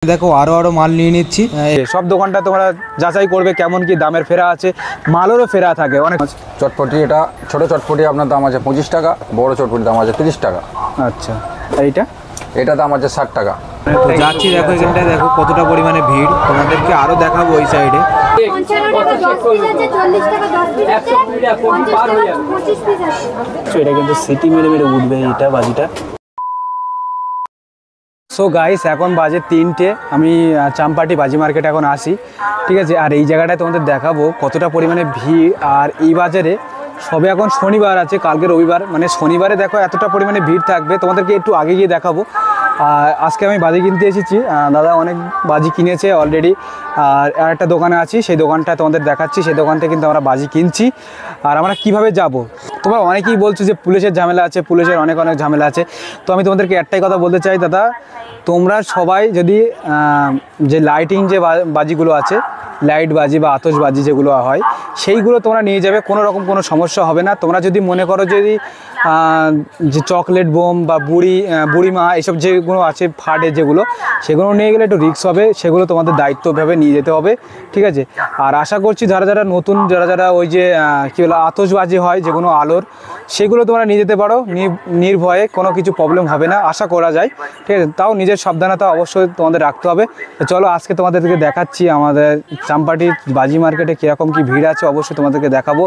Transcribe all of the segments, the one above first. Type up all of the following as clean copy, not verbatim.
দেখো আরো মাল নিয়ে নিচ্ছি। সব দোকানটা তোমরা যাচাই করবে কেমন কি দামের ফেরা আছে, মালেরও ফেরা থাকে অনেক। চটপটি, এটা ছোট চটপটি আপনার দাম আছে 25 টাকা, বড় চটপটি দাম আছে 30 টাকা। আচ্ছা, এইটা দাম আছে 60 টাকা। তো যাচ্ছি, দেখো এখানটায় দেখো কতটা পরিমাণে ভিড়, তোমাদেরকে আরো দেখাবো ওই সাইডে। এটা কিন্তু সিটি মেরে মেরে উঠবে এটা বাজিটা। সো গাইস, এখন বাজে 3টে, আমি চাম্পাটি বাজি মার্কেটে এখন আসি, ঠিক আছে। আর এই জায়গাটায় তোমাদের দেখাবো কতটা পরিমাণে ভিড়। আর এই বাজারে সবে এখন শনিবার আছে, কালকে রবিবার, মানে শনিবারে দেখো এতটা পরিমাণে ভিড় থাকবে, তোমাদেরকে একটু আগে গিয়ে দেখাবো। আজকে আমি বাজি কিনতে এসেছি, দাদা অনেক বাজি কিনেছে অলরেডি। আর একটা দোকানে আছি, সেই দোকানটা তোমাদের দেখাচ্ছি, সেই দোকান থেকে কিন্তু আমরা বাজি কিনছি। আর আমরা কিভাবে যাব, তোমরা অনেকেই বলছো যে পুলিশের ঝামেলা আছে, পুলিশের অনেক ঝামেলা আছে। তো আমি তোমাদেরকে একটাই কথা বলতে চাই, দাদা তোমরা সবাই যদি যে লাইটিং যে বাজিগুলো আছে, লাইট বাজি বা আতশবাজি যেগুলো হয়, সেইগুলো তোমরা নিয়ে যাবে, কোনো রকম কোনো সমস্যা হবে না। তোমরা যদি মনে করো যদি যে চকলেট বোম বা বুড়িমা এইসব যেগুলো আছে ফাটে যেগুলো, সেগুলো নিয়ে গেলে একটু রিস্ক হবে, সেগুলো তোমাদের দায়িত্বভাবে নিয়ে যেতে হবে, ঠিক আছে। আর আশা করছি যারা নতুন, যারা ওই যে কী বলে আতশবাজি হয় যেগুলো আলোর, সেগুলো তোমরা নিয়ে যেতে পারো নির্ভয়ে, কোনো কিছু প্রবলেম হবে না আশা করা যায়, ঠিক আছে। তাও নিজের সাবধানতা অবশ্যই তোমাদের রাখতে হবে। তো চলো আজকে তোমাদেরকে দেখাচ্ছি আমাদের চাম্পাটি বাজি মার্কেটে কীরকম কী ভিড় আছে, অবশ্যই তোমাদেরকে দেখাবো।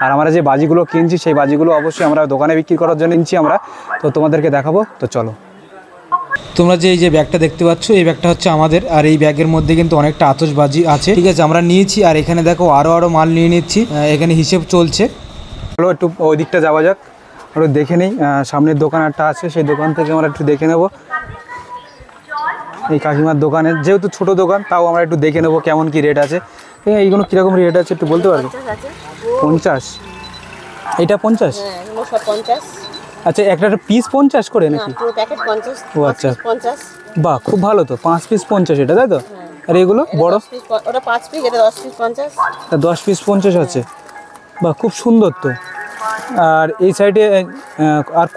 আর আমরা যে বাজিগুলো কিনছি, সেই বাজিগুলো অবশ্যই আমরা দোকানে বিক্রি করার জন্য কিনছি আমরা, তো তোমাদেরকে দেখাবো। তো চলো, তোমরা যে এই যে ব্যাগটা দেখতে পাচ্ছ, এই ব্যাগটা হচ্ছে আমাদের। আর এই ব্যাগের মধ্যে কিন্তু অনেকটা আতশবাজি আছে, ঠিক আছে, আমরা নিয়েছি। আর এখানে দেখো আরো মাল নিয়ে নিচ্ছি, এখানে হিসেব চলছে। চলো একটু ওই দিকটা যাওয়া যাক, একটু দেখে নেই। সামনের দোকান একটা আছে, সেই দোকান থেকে আমরা একটু দেখে নেব। এই কাকিমার দোকানে, যেহেতু ছোট দোকান, তাও আমরা একটু দেখে নেবো কেমন কি রেট আছে। এইগুলো কীরকম রেট আছে একটু বলতে পারবে? 50, এটা 50? আচ্ছা, একটা পিস 50 করে নাকি? ও আচ্ছা, বাহ, খুব ভালো তো, 5 পিস 50 এটা, তাই তো? আর এগুলো বড়, ওটা 5 পিস, এটা 10 পিস 50। 10 পিস 50 আছে, বাহ, খুব সুন্দর তো। আর এই সাইডে আর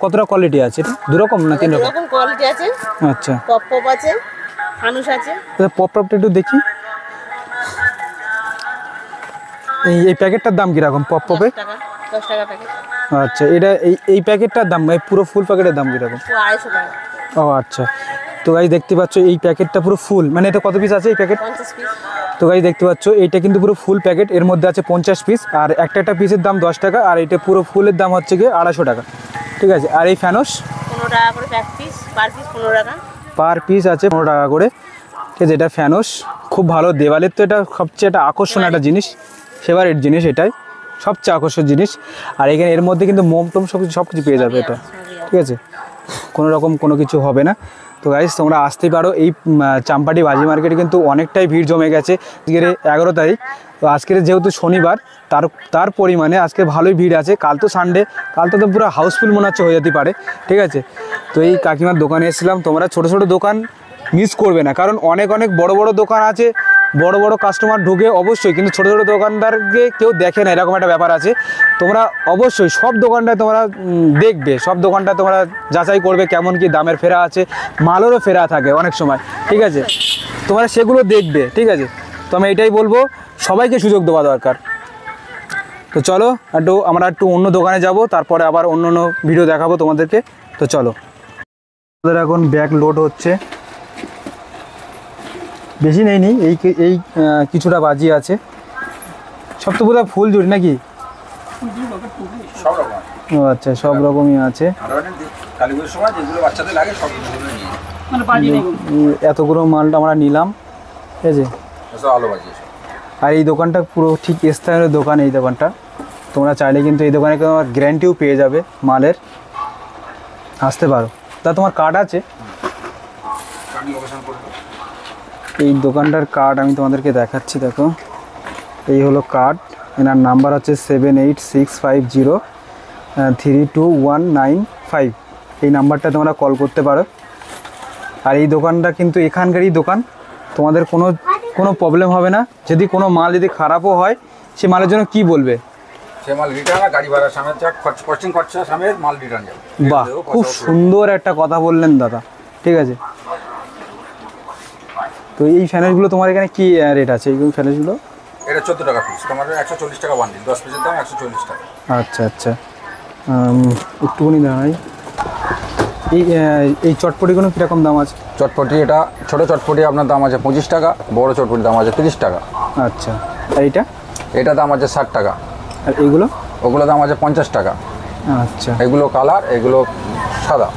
কতটা কোয়ালিটি আছে? দুরকম না তিন রকম কোয়ালিটি আছে। আচ্ছা, পপ আছে, ফানুস আছে। পপটা একটু দেখি। এই প্যাকেটটার দাম কিরকম পপে? 10 টাকা প্যাকেট। আচ্ছা, এটা এই প্যাকেটটার দাম, পুরো ফুল প্যাকেটের দাম কিরকম? 250 টাকা। ও আচ্ছা, তো গাইস দেখতে পাচ্ছ এই প্যাকেটটা পুরো ফুল, মানে এটা কত পিস আছে এই প্যাকেট? 50 পিস। তো গাইস দেখতে পাচ্ছ এইটা কিন্তু পুরো ফুল প্যাকেট, এর মধ্যে আছে 50 পিস। আর একটা পিসের দাম 10 টাকা, আর এটা পুরো ফুলের দাম হচ্ছে গিয়ে 250 টাকা, ঠিক আছে। আর এই ফ্যানস 15 টাকা করে এক পিস, পার পিস 15 টাকা, পার পিস আছে 15 টাকা করে, ঠিক আছে। এটা ফ্যানস খুব ভালো, দেওয়ালের তো এটা সবচেয়ে একটা আকর্ষণ একটা জিনিস, ফেভারিট জিনিস, এটাই সবচেয়ে আকর্ষণ জিনিস। আর এখানে এর মধ্যে কিন্তু মোম টোম সব কিছু পেয়ে যাবে এটা, ঠিক আছে, কোনো রকম কোনো কিছু হবে না। তো গাইস তোমরা আসতেই পারো, এই চাম্পাটি বাজি মার্কেটে কিন্তু অনেকটাই ভিড় জমে গেছে। আজকের 11 তারিখ, তো আজকের যেহেতু শনিবার, তার পরিমাণে আজকে ভালোই ভিড় আছে। কাল তো সানডে, কাল তো পুরো হাউসফুল মনে হচ্ছে হয়ে যেতে পারে, ঠিক আছে। তো এই কাকিমার দোকানে এসেছিলাম, তোমরা ছোট দোকান মিস করবে না, কারণ অনেক বড় দোকান আছে, বড় কাস্টমার ঢুকে অবশ্যই, কিন্তু ছোট দোকানদারকে কেউ দেখে না, এরকম একটা ব্যাপার আছে। তোমরা অবশ্যই সব দোকানটায় তোমরা দেখবে, সব দোকানটায় তোমরা যাচাই করবে কেমন কি দামের ফেরা আছে, মালেরও ফেরা থাকে অনেক সময়, ঠিক আছে, তোমরা সেগুলো দেখবে, ঠিক আছে। তো আমি এটাই বলবো, সবাইকে সুযোগ দেওয়া দরকার। তো চলো আমরা একটু অন্য দোকানে যাব, তারপরে আবার অন্য ভিডিও দেখাবো তোমাদেরকে। তো চলো, আমাদের এখন ব্যাগ লোড হচ্ছে, বেশি নেই, এই কিছুটা বাজি আছে, সব তো বোধহয় ফুল জুড়ি নাকি? ও আচ্ছা, সব রকমই আছে। এতগুলো মালটা আমরা নিলাম, ঠিক আছে। আর এই দোকানটা পুরো ঠিক স্থানীয় দোকান, এই দোকানটা তোমরা চাইলে কিন্তু এই দোকানে গ্যারান্টিও পেয়ে যাবে মালের, আসতে পারো। তা তোমার কার্ড আছে? এই দোকানটার কার্ড আমি তোমাদেরকে দেখাচ্ছি, দেখো এই হলো কার্ড, এনার নাম্বার হচ্ছে 7865032195, এই নাম্বারটা তোমরা কল করতে পারো। আর এই দোকানটা কিন্তু এখানকারই দোকান, তোমাদের কোনো প্রবলেম হবে না। যদি কোনো মাল যদি খারাপও হয়, সে মালের জন্য কি বলবে? সে মাল রিটার্ন, গাড়ি ভাড়া সামনে খরচা সামনে মাল রিটার্ন যাবে। বাহ, খুব সুন্দর একটা কথা বললেন দাদা, ঠিক আছে। তো এই ফ্যানেসগুলো তোমার এখানে কি রেট আছে এই ফ্যানেসগুলো? এটা 14 টাকা পিস, তোমার 140 টাকা বান্ডিল, 10 পিসের দাম 140 টাকা। আচ্ছা আচ্ছা, একটুখানি দাঁড়াই। এই চটপটিগুলো কীরকম দাম আছে? চটপটি এটা ছোটো চটপটি আপনার দাম আছে 25 টাকা, বড় চটপটির দাম আছে 30 টাকা। আচ্ছা, আর এটা দাম আছে 60 টাকা। আর এইগুলো? ওগুলো দাম আছে 50 টাকা। আচ্ছা, এগুলো কালার, এগুলো সাদা।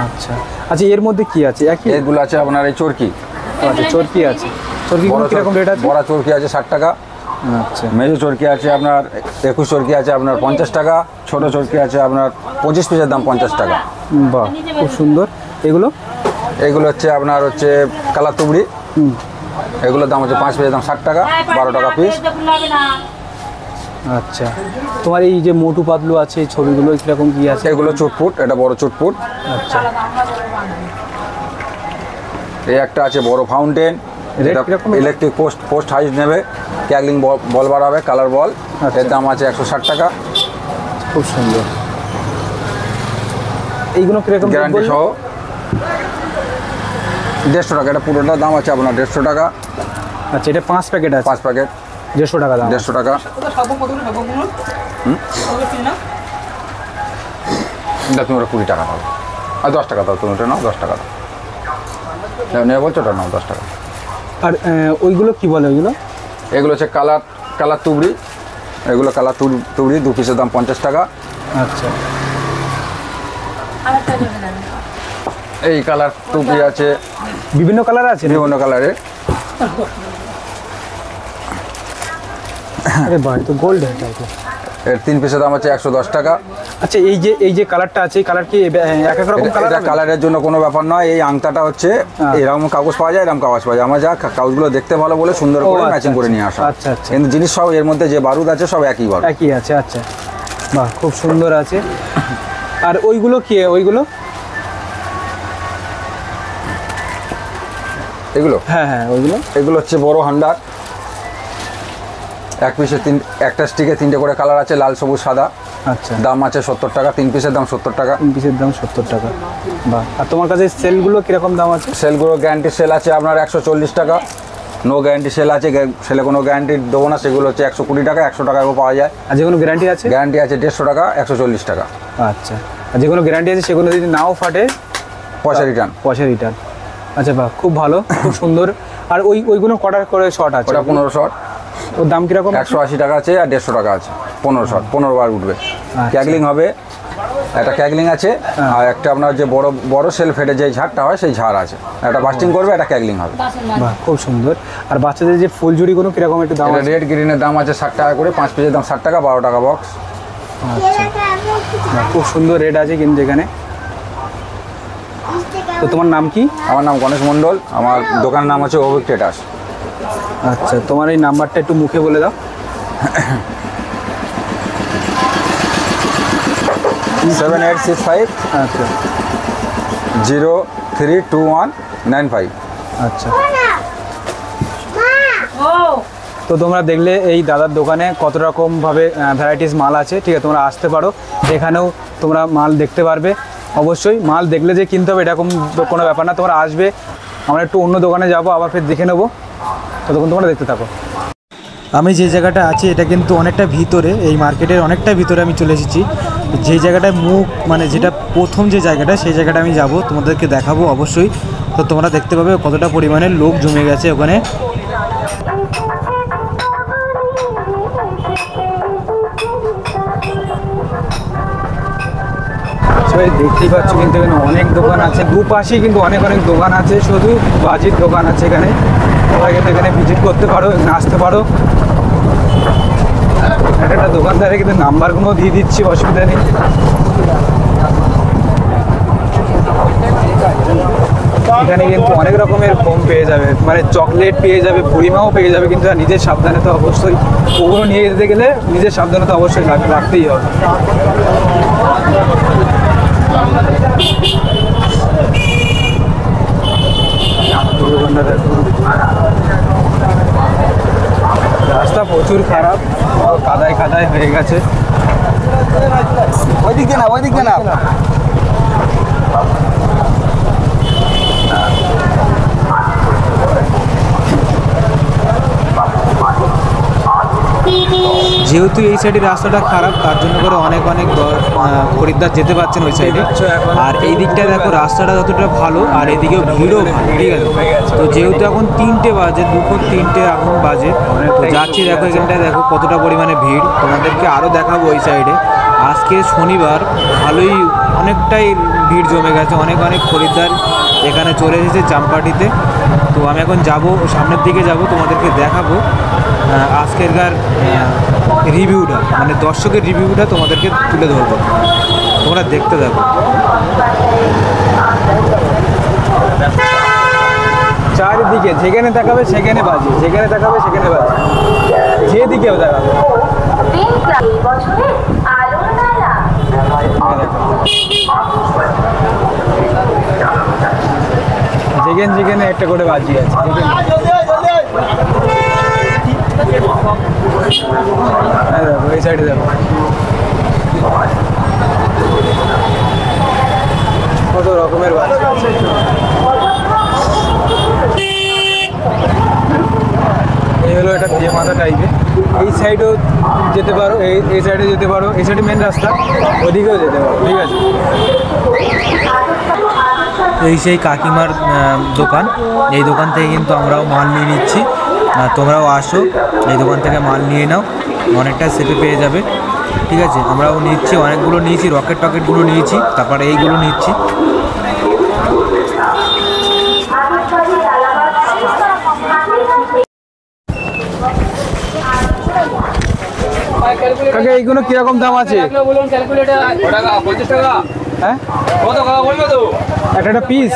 আচ্ছা আচ্ছা, এর মধ্যে কি আছে? একই এগুলো আছে আপনার এই চরকি। আচ্ছা, চরকি আছে। চরকিগুলো কীরকম রেট আছে? বড় চরকি আছে 60 টাকা। আচ্ছা, মেজো চরকি আছে আপনার 21 চরকি আছে আপনার 50 টাকা। ছোট চরকি আছে আপনার 25 পিসের দাম 50 টাকা। বাহ, খুব সুন্দর। এগুলো হচ্ছে আপনার কালার তুবড়ি। এগুলোর দাম হচ্ছে 5 পিসের দাম 60 টাকা, 12 টাকা পিস। আচ্ছা, তোমার এই যে মোটু পাতলু আছে এই ছবিগুলো কীরকম কি আছে? এগুলো চুটপুট, এটা বড় চুটপুট। আচ্ছা, এই একটা আছে বড় ফাউন্টেন, রেট কিরকম? ইলেকট্রিক পোস্ট হাইট নেবে, ক্যাগলিং বল বাড়াবে, কালার বল। এর দাম আছে 160 টাকা। খুব সুন্দর। এইগুলো কিরকম? গ্যারান্টি সহ 150 টাকা। এটা পুরোটার দাম আছে আপনার 150 টাকা। আচ্ছা, এটা 5 প্যাকেট আছে? 5 প্যাকেট 150 টাকা দাম। 150 টাকা। এটা তুমি 20 টাকা দাও, আর 10 টাকা দাও, তুমি ওটা নাও 10 টাকা দাও। নেবে বলছো ওটা নাও 10 টাকা। আর ওইগুলো কি বলে? ওইগুলো এগুলো হচ্ছে কালার তুবড়ি। এগুলো কালার তুবড়ি 2 পিসের দাম 50 টাকা। আচ্ছা, এই কালার টুপি আছে, বিভিন্ন কালার আছে? বিভিন্ন কালারের। আরে ভাই, তো গোল্ডেন টাইপের। এর 3 পিসের দাম আছে 110 টাকা। আচ্ছা, এই যে কালারটা আছে, এই কালার কি এক এক রকম কালার? এটা কালারের জন্য কোনো ব্যাপার নয়। এই আংটাটা হচ্ছে এরকম কাগজ পাওয়া যায়, এরকম কাগজ পাওয়া যায়। আমরা যা কাগজগুলো দেখতে ভালো বলে সুন্দর করে ম্যাচিং করে নিয়ে আসা। আচ্ছা আচ্ছা, কিন্তু জিনিস সব এর মধ্যে যে বারুদ আছে সব একই বারুদ। একই আছে। আচ্ছা, বাহ, খুব সুন্দর আছে। আর ওইগুলো কি? এগুলো হ্যাঁ হ্যাঁ, এগুলো হচ্ছে বড় হান্ডার। এক পিসে একটা স্টিকে 3টে করে কালার আছে, লাল, সবুজ, সাদা। আচ্ছা, দাম আছে 70 টাকা। 3 পিসের দাম 70 টাকা। 3 পিসের দাম 70 টাকা। বাহ। আর তোমার কাছে সেলগুলো কিরকম দাম আছে? সেলগুলো গ্যারান্টি সেল আছে আপনার 140 টাকা। নো গ্যারান্টি সেল আছে, সেলে কোনো গ্যারান্টি দেবো না। সেগুলো হচ্ছে 120 টাকা, 100 টাকাও পাওয়া যায়। আর যে কোনো গ্যারান্টি আছে? গ্যারান্টি আছে 150 টাকা, 140 টাকা। আচ্ছা, আর যে কোনো গ্যারান্টি আছে, সেগুলো যদি নাও ফাটে পয়সা রিটার্ন। আচ্ছা, বাহ, খুব ভালো, খুব সুন্দর। আর ওইগুলো কটার করে শর্ট আছে? ওটা 15 শট। ওর দাম কিরকম? 180 টাকা আছে আর 150 টাকা আছে। 15 শট, 15 বার উঠবে। ক্যাগলিং হবে, একটা ক্যাগলিং আছে। আর একটা আপনার যে বড় সেল ফেটে যে ঝাড়টা হয় সেই ঝাড় আছে। একটা বাস্টিং করবে, একটা ক্যাগলিং হবে। বাহ, খুব সুন্দর। আর বাচ্চাদের যে ফুলঝুরিগুলো কিরকম একটু দাম? রেড গ্রিনের দাম আছে 60 টাকা করে। 5 পিসের দাম 60 টাকা, 12 টাকা বক্স। আচ্ছা, খুব সুন্দর রেট আছে কিন্তু এখানে। তো তোমার নাম কি? আমার নাম গণেশ মণ্ডল। আমার দোকানের নাম হচ্ছে অভিক ট্রেডার্স। আচ্ছা, তোমার এই নাম্বারটা একটু মুখে বলে দাও। 7865 আচ্ছা 032195। আচ্ছা, তো তোমরা দেখলে এই দাদার দোকানে কত রকমভাবে ভ্যারাইটিস মাল আছে। ঠিক আছে, তোমরা আসতে পারো, এখানেও তোমরা মাল দেখতে পারবে। অবশ্যই মাল দেখলে যে কিনতে হবে এরকম কোনো ব্যাপার না। তোমরা আসবে, আমরা একটু অন্য দোকানে যাবো, আবার ফের দেখে নেবো। ততক্ষণ তোমরা দেখতে থাকো। আমি যে জায়গাটা আছি এটা কিন্তু অনেকটা ভিতরে, এই মার্কেটের অনেকটা ভিতরে আমি চলে এসেছি। যে জায়গাটায় মানে যেটা প্রথম যে জায়গাটা, সেই জায়গাটা আমি যাব, তোমাদেরকে দেখাবো অবশ্যই। তো তোমরা দেখতে পাবে কতটা পরিমাণে লোক জমে গেছে ওখানে। দেখতেই পাচ্ছ কিন্তু এখানে অনেক দোকান আছে, দুপাশেই কিন্তু অনেক দোকান আছে, শুধু বাজির দোকান আছে এখানে। তোমরা এখানে ভিজিট করতে পারো, এখানে আসতে পারো। একটা দোকানদারে কিন্তু নাম্বারগুলো দিয়ে দিচ্ছি, অসুবিধা নেই। এখানে কিন্তু অনেক রকমের ফোম পেয়ে যাবে, মানে চকলেট পেয়ে যাবে, বুড়িমাও পেয়ে যাবে। কিন্তু নিজের সাবধানে তো অবশ্যই, ওগুলো নিয়ে যেতে গেলে নিজের সাবধানে তো অবশ্যই রাখতেই হবে। রাস্তা প্রচুর খারাপ, কাদায় হয়ে গেছে। ওইদিক দিয়ে না যেহেতু এই সাইডের রাস্তাটা খারাপ, তার জন্য করে অনেক খরিদ্দার যেতে পারছেন ওই সাইডে। আর এই দিকটায় দেখো রাস্তাটা যতটা ভালো, আর এদিকেও ভিড়ও ভালো, ঠিক আছে। তো যেহেতু এখন 3টে বাজে, 2:03 এখন বাজে, তো যাচ্ছি। দেখো এখানটায় দেখো কতটা পরিমাণে ভিড়, তোমাদেরকে আরও দেখাবো ওই সাইডে। আজকে শনিবার, ভালোই অনেকটাই ভিড় জমে গেছে, অনেক খরিদ্দার এখানে চলে এসেছে চাম্পাটিতে। তো আমি এখন যাব, সামনের দিকে যাব, তোমাদেরকে দেখাবো আজকেরকার রিভিউটা, মানে দর্শকের রিভিউটা তোমাদেরকে তুলে ধরবো, তোমরা দেখতে থাকো। চারিদিকে যেখানে দেখাবে সেখানে বাজে, যেখানে দেখাবে সেখানে বাজে, যেদিকেও দেখাবে। যেখানে একটা করে বাজি আছে, দেখো এই সাইডে দেখো কত রকমের বাজি। এই হলো একটা দিয়ে মাথা টাইপের। এই সাইডেও যেতে পারো, এই সাইডে যেতে পারো, এই সাইডে মেন রাস্তা, ওদিকেও যেতে পারো, ঠিক আছে। এই সেই কাকিমার দোকান, এই দোকান থেকে কিন্তু আমরাও মাল নিয়ে নিচ্ছি। তোমরাও আসো, এই দোকান থেকে মাল নিয়ে নাও, অনেকটা সেপে পেয়ে যাবে, ঠিক আছে। আমরাও নিচ্ছি, অনেকগুলো নিয়েছি, রকেটগুলো নিয়েছি, তারপরে এইগুলো নিচ্ছি। কাকা এইগুলো কিরকম দাম আছে? হ্যাঁ একটা পিস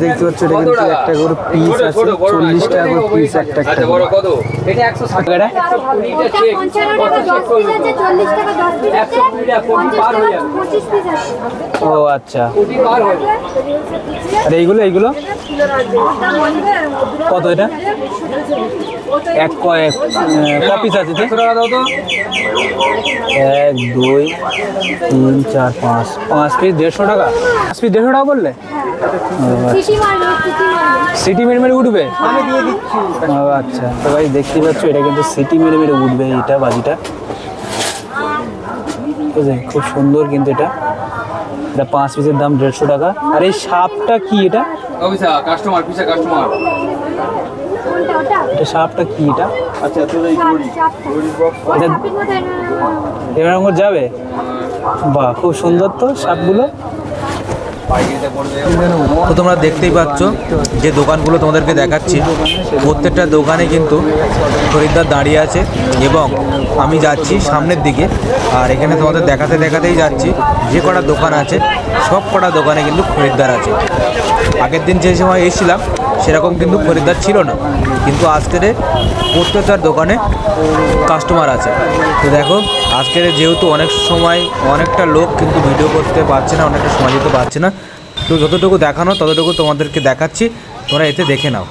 দেখতে পাচ্ছ, এটা কিন্তু একটা করে পিস আছে, 40 টাকা করে পিস একটা। ও আচ্ছা, আর এইগুলো কত? এটা এক পিস আছে, 1 2 3 4 5 পিস 150 টাকা। 5 পিস 150 টাকা বললে? সিটি মেরে উঠবে? আচ্ছা, তো ভাই দেখতে পাচ্ছ এটা কিন্তু সিটি মেরে উঠবে, এটা বাজিটা খুব সুন্দর কিন্তু। এটা 5 পিসের দাম 150 টাকা। আর এই সাপটা কি? এটা এটা সাপটা কি? এটা আচ্ছা, এরকম যাবে? বাহ, খুব সুন্দর তো সাপগুলো। তো তোমরা দেখতেই পাচ্ছ যে দোকানগুলো তোমাদেরকে দেখাচ্ছি, প্রত্যেকটা দোকানে কিন্তু খরিদ্দার দাঁড়িয়ে আছে, এবং আমি যাচ্ছি সামনের দিকে। আর এখানে তোমাদের দেখাতেই যাচ্ছি, যে কটা দোকান আছে সব কটা দোকানে কিন্তু খরিদ্দার আছে। আগের দিন যে সময় এসেছিলাম সেরকম কিন্তু খরিদ্দার ছিল না, কিন্তু আজকের প্রত্যেকটার দোকানে কাস্টমার আছে। তো দেখো আজকের যেহেতু অনেকটা লোক কিন্তু ভিডিও করতে পারছে না, অনেকটা সময় দিতে পারছে না, তো যতটুকু দেখানো ততটুকু তোমাদেরকে দেখাচ্ছি, তোমরা এতে দেখে নাও।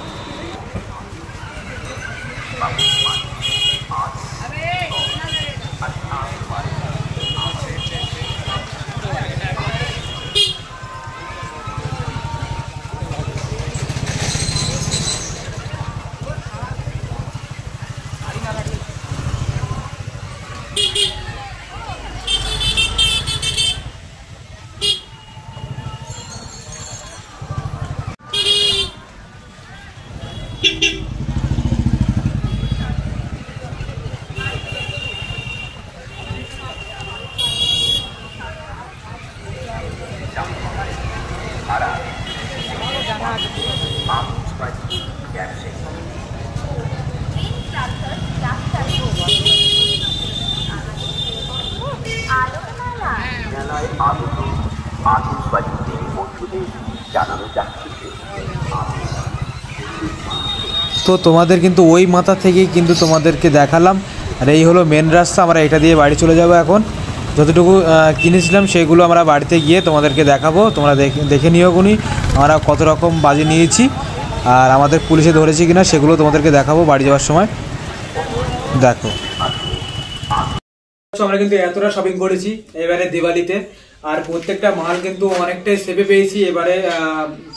তো তোমাদের কিন্তু ওই মাথা থেকেই কিন্তু তোমাদেরকে দেখালাম। আর এই হলো মেন রাস্তা, আমরা এটা দিয়ে বাড়ি চলে যাব। এখন যতটুকু কিনেছিলাম সেগুলো আমরা বাড়িতে গিয়ে তোমাদেরকে দেখাবো, তোমরা দেখে নিও গুনি আমরা কত রকম বাজি নিয়েছি, আর আমাদের পুলিশে ধরেছি কিনা সেগুলো তোমাদেরকে দেখাবো বাড়ি যাওয়ার সময়। দেখো আমরা কিন্তু এতটা শপিং করেছি এবারে দিওয়ালিতে, আর প্রত্যেকটা মাল কিন্তু অনেকটাই সেভে পেয়েছি এবারে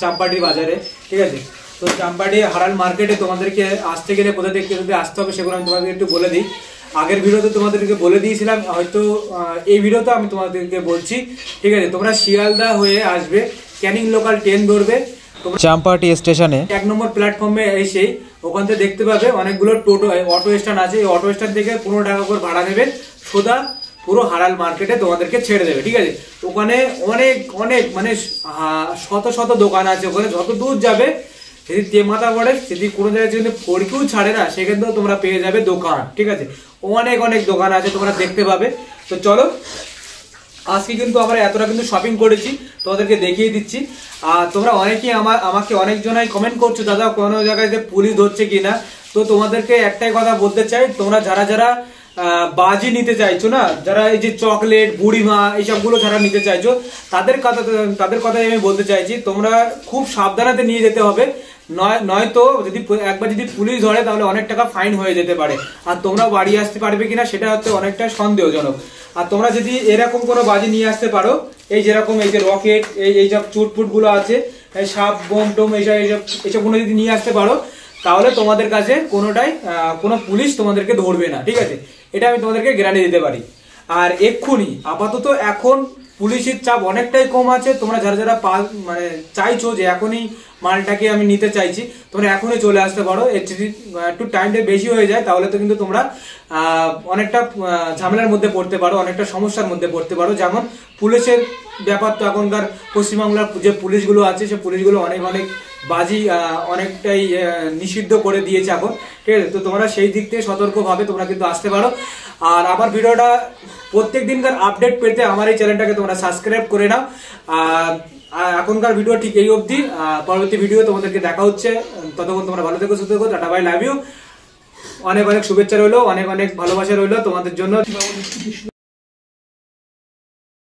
চাম্পাটির বাজারে, ঠিক আছে। তো চাম্পাটি হারাল মার্কেটে তোমাদেরকে আসতে গেলে কোথা থেকে আসতে হবে সেগুলো আমি তোমাদেরকে একটু বলে দিই। আগের ভিডিওতে তোমাদেরকে বলে দিয়েছিলাম, হয়তো এই ভিডিওতে আমি তোমাদেরকে বলছি, ঠিক আছে। তোমরা শিয়ালদা হয়ে আসবে, ক্যানিং লোকাল ট্রেন ধরবে, চাম্পাটি স্টেশনে 1 নম্বর প্ল্যাটফর্মে এসেই ওখান থেকে দেখতে পাবে অনেকগুলো টোটো অটো স্ট্যান্ড আছে। এই অটো স্ট্যান্ড থেকে 15 টাকা করে ভাড়া নেবে, সোজা পুরো হারাল মার্কেটে তোমাদেরকে ছেড়ে দেবে, ঠিক আছে। ওখানে অনেক অনেক মানে শত শত দোকান আছে। ওখানে যত দূর যাবে, যদি তেমাথা পড়ে, যদি কোনো জায়গায় যদি ফড়িকেও ছাড়ে না, সেখানেও তোমরা পেয়ে যাবে দোকান, ঠিক আছে। অনেক অনেক দোকান আছে, তোমরা দেখতে পাবে। তো চলো, আজকে কিন্তু আমরা এতটা কিন্তু শপিং করেছি, তোমাদেরকে দেখিয়ে দিচ্ছি। আর তোমরা অনেকেই আমাকে অনেকজনাই কমেন্ট করছো, দাদা কোনো জায়গায় যে পুলিশ ধরছে কিনা। তো তোমাদেরকে একটাই কথা বলতে চাই, তোমরা যারা যারা বাজি নিতে চাইছো না, যারা এই যে চকলেট, বুড়িমা এইসবগুলো যারা নিতে চাইছো, তাদের কথাই আমি বলতে চাইছি, তোমরা খুব সাবধানতা নিয়ে যেতে হবে। নয়তো যদি একবার যদি পুলিশ ধরে, তাহলে অনেক টাকা ফাইন হয়ে যেতে পারে। আর তোমরা বাড়ি আসতে পারবে কিনা সেটা হচ্ছে অনেকটা সন্দেহজনক। আর তোমরা যদি এরকম কোনো বাজি নিয়ে আসতে পারো, এই যেরকম এই যে রকেট, এইসব চুটপুট গুলো আছে, সাপ বোম টোম এইসব গুলো যদি নিয়ে আসতে পারো, তাহলে তোমাদের কাছে কোনো পুলিশ তোমাদেরকে ধরবে না, ঠিক আছে। এটা আমি তোমাদেরকে গ্যারান্টি দিতে পারি। আর এক্ষুনি আপাতত এখন পুলিশের চাপ অনেকটাই কম আছে। তোমরা যারা যারা মানে চাইছো যে এখনই মালটাকে আমি নিতে চাইছি, তোমরা এখনই চলে আসতে পারো। যদি একটু টাইমটা বেশি হয়ে যায়, তাহলে তো কিন্তু তোমরা অনেকটা ঝামেলার মধ্যে পড়তে পারো, অনেকটা সমস্যার মধ্যে পড়তে পারো। যেমন পুলিশের ব্যাপার, তো এখনকার পশ্চিমবাংলার যে পুলিশগুলো আছে, সে পুলিশগুলো অনেক বাজি অনেকটাই নিষিদ্ধ করে দিয়েছে এখন, ঠিক আছে। তো তোমরা সেই দিক থেকে সতর্কভাবে তোমরা কিন্তু আসতে পারো। আর আমার ভিডিওটা প্রত্যেক দিনকার আপডেট পেতে আমার এই চ্যানেলটাকে তোমরা সাবস্ক্রাইব করে নাও। এখনকার ভিডিও ঠিক এই অবধি, পরবর্তী ভিডিও তোমাদেরকে দেখা হচ্ছে। ততক্ষণ তোমরা ভালো থেকো, সুস্থ থেকো, টাটা বাই, লাভ ইউ। অনেক অনেক শুভেচ্ছা রইলো, অনেক অনেক ভালোবাসা রইলো তোমাদের জন্য।